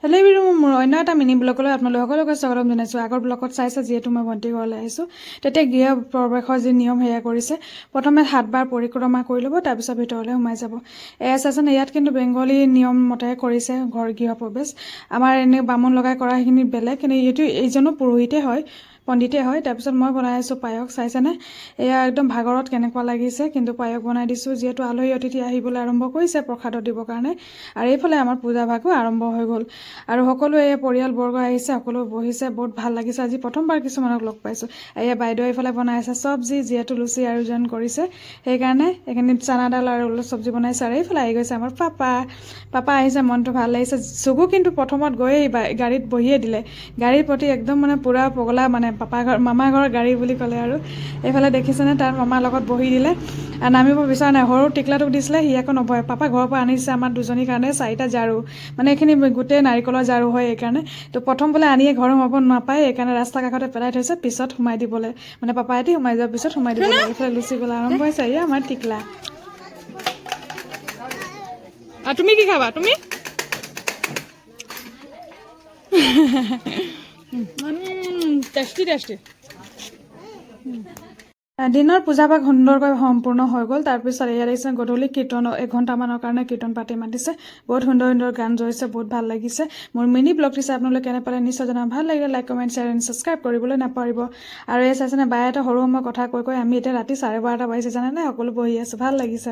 Hello' everyone, মোৰ অন্য এটা মিনি ব্লগলৈ আপোনালোক সকলোকে স্বাগতম জনাইছোঁ। আগৰ ব্লগত চাইছে যিহেতু মই ভণ্টি ঘৰলৈ আহিছোঁ, তেতিয়া গৃহ প্ৰৱেশৰ যি নিয়ম সেয়া কৰিছে। প্ৰথমে 7 বাৰ পৰিক্ৰমা কৰি ল'ব, তাৰপিছত ভিতৰলৈ সোমাই যাব। এয়া চাইছেনে, ইয়াত কিন্তু বেংগলী নিয়ম মতে কৰিছে গৃহ প্ৰৱেশ। আমাৰ এনে বামুণ লগাই কৰা সেইখিনি বেলেগ, কিন্তু এইজনো পুৰোহিতে হয়, পণ্ডিতে হয়। তাৰপিছত মই বনাই আছোঁ পায়স। চাইছেনে, এয়া একদম ভাগৰত কেনেকুৱা লাগিছে, কিন্তু পায়স বনাই দিছোঁ যিহেতু আলহী অতিথি আহিবলৈ আৰম্ভ কৰিছে প্ৰসাদত দিবৰ কাৰণে। আৰু এইফালে আমাৰ পূজা ভাগো আৰম্ভ হৈ গ'ল। আৰু সকলোৱে পৰিয়ালবৰ্গ আহিছে, সকলো বহিছে, বহুত ভাল লাগিছে। আজি প্ৰথমবাৰ কিছুমানক লগ পাইছোঁ। এয়া বাইদেউ এইফালে বনাই আছে চব্জি, যিহেতু লুচি আয়োজন কৰিছে, সেইকাৰণে এইখিনি চানা দাল আৰু চব্জি বনাইছে। আৰু এইফালে আহি গৈছে আমাৰ পাপা আহিছে, মনটো ভাল লাগিছে। চকু কিন্তু প্ৰথমত গৈয়ে গাড়ীত বহিয়ে দিলে। গাড়ীৰ প্ৰতি একদম মানে পূৰা পগলা, মানে মামা ঘৰৰ গাড়ী বুলি ক'লে। আৰু এইফালে দেখিছেনে, তাৰ মামাৰ লগত বহি দিলে, নামিব বিচৰা নাই। সৰু টিকলাটোক দিছিলে, সি আকৌ নবহে। পাপা ঘৰৰ পৰা আনিছে আমাৰ দুজনীৰ কাৰণে 4টা ঝাৰু, মানে এইখিনি গোটেই নাৰিকলৰ ঝাৰু হয় এইকাৰণে। তো প্ৰথম বোলে আনিয়ে ঘৰ সোমাব নাপায়, সেইকাৰণে ৰাস্তা কাষতে পেলাই থৈছে, পিছত সোমাই দিবলৈ, মানে পাপাইহঁতি সোমাই যোৱাৰ পিছত সোমাই দিবলৈ। এইফালে লুচি গলা আৰম্ভ হৈছে। এয়া আমাৰ টিকলা। তুমি কি খাবা? তুমি টেষ্টি টেষ্টি। দিনৰ পূজাভাগ সুন্দৰকৈ সম্পূৰ্ণ হৈ গ'ল। তাৰপিছত এয়া দেখিছে গধূলি কীৰ্তন 1 ঘণ্টামানৰ কাৰণে কীৰ্তন পাতি মাতিছে। বহুত সুন্দৰ সুন্দৰ গান জৰিছে, বহুত ভাল লাগিছে। মোৰ মিনি ব্লগটো চাই আপোনালোকে কেনে পালে নিশ্চয় জনাব। ভাল লাগিলে like, comment, share and subscribe কৰিবলৈ নাপাহৰিব। আৰু এই চাইছেনে, বায়ে এটা সৰু সময় কথা কৈ আমি এতিয়া ৰাতি 12:30 বাজিছে জানেনে, সকলো বহি আছোঁ, ভাল লাগিছে।